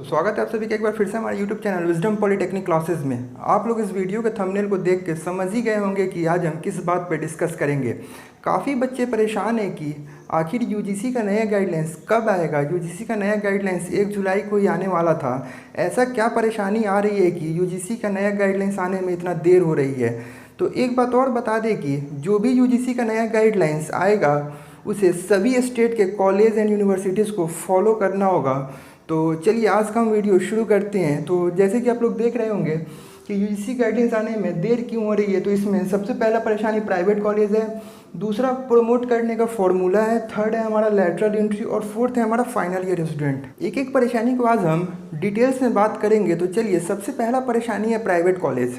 तो स्वागत है आप सभी का एक बार फिर से हमारे YouTube channel wisdom polytechnic classes में। आप लोग इस वीडियो के थंबनेल को देख के समझ ही गए होंगे कि आज हम किस बात पर डिस्कस करेंगे। काफ़ी बच्चे परेशान हैं कि आखिर यूजीसी का नया गाइडलाइंस कब आएगा। यूजीसी का नया गाइडलाइंस 1 जुलाई को ही आने वाला था। ऐसा क्या परेशानी आ रही है कि यूजीसी का नया गाइडलाइंस आने में इतना देर हो रही है। तो एक बात और बता दें कि जो भी यूजीसी का नया गाइडलाइंस आएगा उसे सभी स्टेट के कॉलेज एंड यूनिवर्सिटीज़ को फॉलो करना होगा। तो चलिए आज का हम वीडियो शुरू करते हैं। तो जैसे कि आप लोग देख रहे होंगे कि यूजीसी गाइडलाइंस आने में देर क्यों हो रही है। तो इसमें सबसे पहला परेशानी प्राइवेट कॉलेज है, दूसरा प्रमोट करने का फॉर्मूला है, थर्ड है हमारा लैटरल एंट्री और फोर्थ है हमारा फाइनल ईयर स्टूडेंट। एक एक परेशानी को आज हम डिटेल्स में बात करेंगे। तो चलिए सबसे पहला परेशानी है प्राइवेट कॉलेज।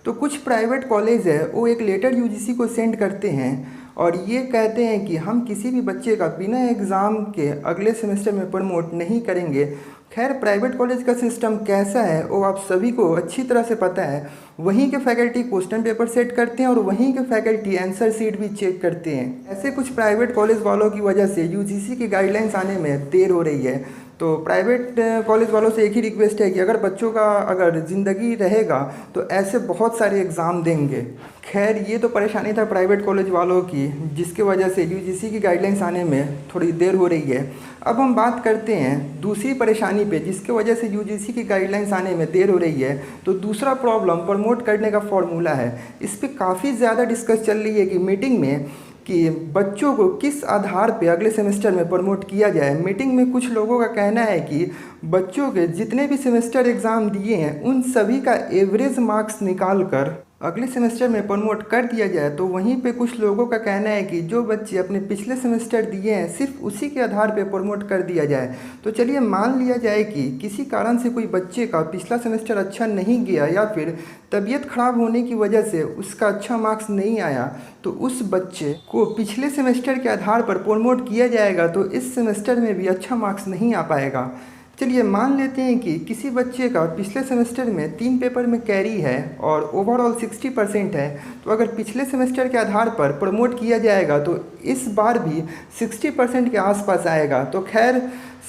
तो कुछ प्राइवेट कॉलेज है वो एक लेटर यूजीसी को सेंड करते हैं और ये कहते हैं कि हम किसी भी बच्चे का बिना एग्ज़ाम के अगले सेमेस्टर में प्रमोट नहीं करेंगे। खैर प्राइवेट कॉलेज का सिस्टम कैसा है वो आप सभी को अच्छी तरह से पता है। वहीं के फैकल्टी क्वेश्चन पेपर सेट करते हैं और वहीं के फैकल्टी आंसर शीट भी चेक करते हैं। ऐसे कुछ प्राइवेट कॉलेज वालों की वजह से यूजीसी की गाइडलाइंस आने में देर हो रही है। तो प्राइवेट कॉलेज वालों से एक ही रिक्वेस्ट है कि अगर बच्चों का अगर ज़िंदगी रहेगा तो ऐसे बहुत सारे एग्ज़ाम देंगे। खैर ये तो परेशानी था प्राइवेट कॉलेज वालों की जिसकी वजह से यूजीसी की गाइडलाइंस आने में थोड़ी देर हो रही है। अब हम बात करते हैं दूसरी परेशानी पे जिसकी वजह से यूजीसी की गाइडलाइंस आने में देर हो रही है। तो दूसरा प्रॉब्लम प्रमोट करने का फॉर्मूला है। इस पर काफ़ी ज़्यादा डिस्कस चल रही है कि मीटिंग में कि बच्चों को किस आधार पे अगले सेमेस्टर में प्रमोट किया जाए। मीटिंग में कुछ लोगों का कहना है कि बच्चों के जितने भी सेमेस्टर एग्ज़ाम दिए हैं उन सभी का एवरेज मार्क्स निकाल कर अगले सेमेस्टर में प्रमोट कर दिया जाए। तो वहीं पे कुछ लोगों का कहना है कि जो बच्चे अपने पिछले सेमेस्टर दिए हैं सिर्फ उसी के आधार पे प्रमोट कर दिया जाए। तो चलिए मान लिया जाए कि किसी कारण से कोई बच्चे का पिछला सेमेस्टर अच्छा नहीं गया या फिर तबीयत खराब होने की वजह से उसका अच्छा मार्क्स नहीं आया, तो उस बच्चे को पिछले सेमेस्टर के आधार पर प्रमोट किया जाएगा। तो इस सेमेस्टर में भी अच्छा मार्क्स नहीं आ पाएगा। चलिए मान लेते हैं कि किसी बच्चे का पिछले सेमेस्टर में 3 पेपर में कैरी है और ओवरऑल 60% है। तो अगर पिछले सेमेस्टर के आधार पर प्रमोट किया जाएगा तो इस बार भी 60% के आसपास आएगा। तो खैर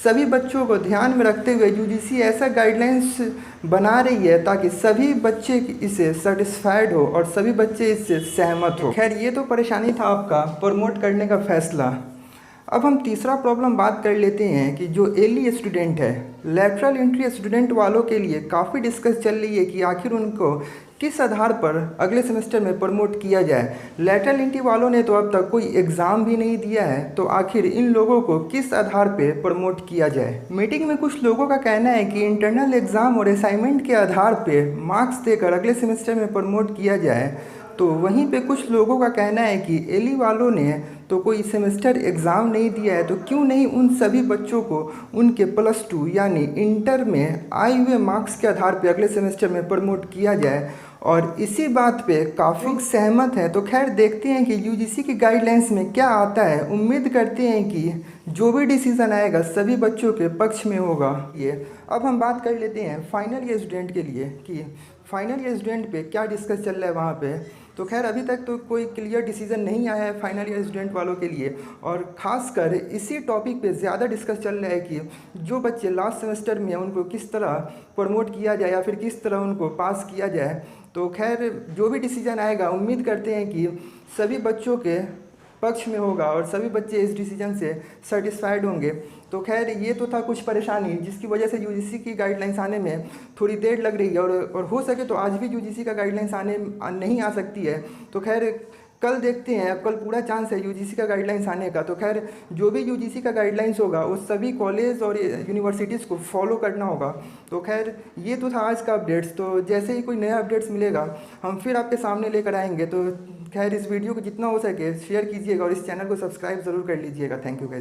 सभी बच्चों को ध्यान में रखते हुए यूजीसी ऐसा गाइडलाइंस बना रही है ताकि सभी बच्चे इससे सेटिस्फाइड हो और सभी बच्चे इससे सहमत हो। खैर ये तो परेशानी था आपका प्रमोट करने का फैसला। अब हम तीसरा प्रॉब्लम बात कर लेते हैं कि जो एली स्टूडेंट है, लैटरल एंट्री स्टूडेंट वालों के लिए काफ़ी डिस्कस चल रही है कि आखिर उनको किस आधार पर अगले सेमेस्टर में प्रमोट किया जाए। लैटरल एंट्री वालों ने तो अब तक कोई एग्ज़ाम भी नहीं दिया है, तो आखिर इन लोगों को किस आधार पे प्रमोट किया जाए। मीटिंग में कुछ लोगों का कहना है कि इंटरनल एग्ज़ाम और असाइनमेंट के आधार पे मार्क्स देकर अगले सेमेस्टर में प्रमोट किया जाए। तो वहीं पे कुछ लोगों का कहना है कि एली वालों ने तो कोई सेमेस्टर एग्ज़ाम नहीं दिया है, तो क्यों नहीं उन सभी बच्चों को उनके +2 यानी इंटर में आए हुए मार्क्स के आधार पे अगले सेमेस्टर में प्रमोट किया जाए। और इसी बात पे काफ़ी सहमत है। तो खैर देखते हैं कि यूजीसी की गाइडलाइंस में क्या आता है। उम्मीद करते हैं कि जो भी डिसीज़न आएगा सभी बच्चों के पक्ष में होगा। ये अब हम बात कर लेते हैं फाइनल ईयर स्टूडेंट के लिए कि फाइनल ईयर स्टूडेंट पे क्या डिस्कस चल रहा है वहाँ पे। तो खैर अभी तक तो कोई क्लियर डिसीजन नहीं आया है फाइनल ईयर स्टूडेंट वालों के लिए। और ख़ासकर इसी टॉपिक पे ज़्यादा डिस्कस चल रहा है कि जो बच्चे लास्ट सेमेस्टर में हैं उनको किस तरह प्रमोट किया जाए या फिर किस तरह उनको पास किया जाए। तो खैर जो भी डिसीजन आएगा उम्मीद करते हैं कि सभी बच्चों के पक्ष में होगा और सभी बच्चे इस डिसीजन से सेटिस्फाइड होंगे। तो खैर ये तो था कुछ परेशानी जिसकी वजह से यूजीसी की गाइडलाइंस आने में थोड़ी देर लग रही है और हो सके तो आज भी यूजीसी का गाइडलाइंस आने नहीं आ सकती है। तो खैर कल देखते हैं, कल पूरा चांस है यूजीसी का गाइडलाइंस आने का। तो खैर जो भी यूजीसी का गाइडलाइंस होगा वो सभी कॉलेज और यूनिवर्सिटीज़ को फॉलो करना होगा। तो खैर ये तो था आज का अपडेट्स। तो जैसे ही कोई नया अपडेट्स मिलेगा हम फिर आपके सामने लेकर आएंगे। तो खैर इस वीडियो को जितना हो सके शेयर कीजिएगा और इस चैनल को सब्सक्राइब ज़रूर कर लीजिएगा। Thank you guys.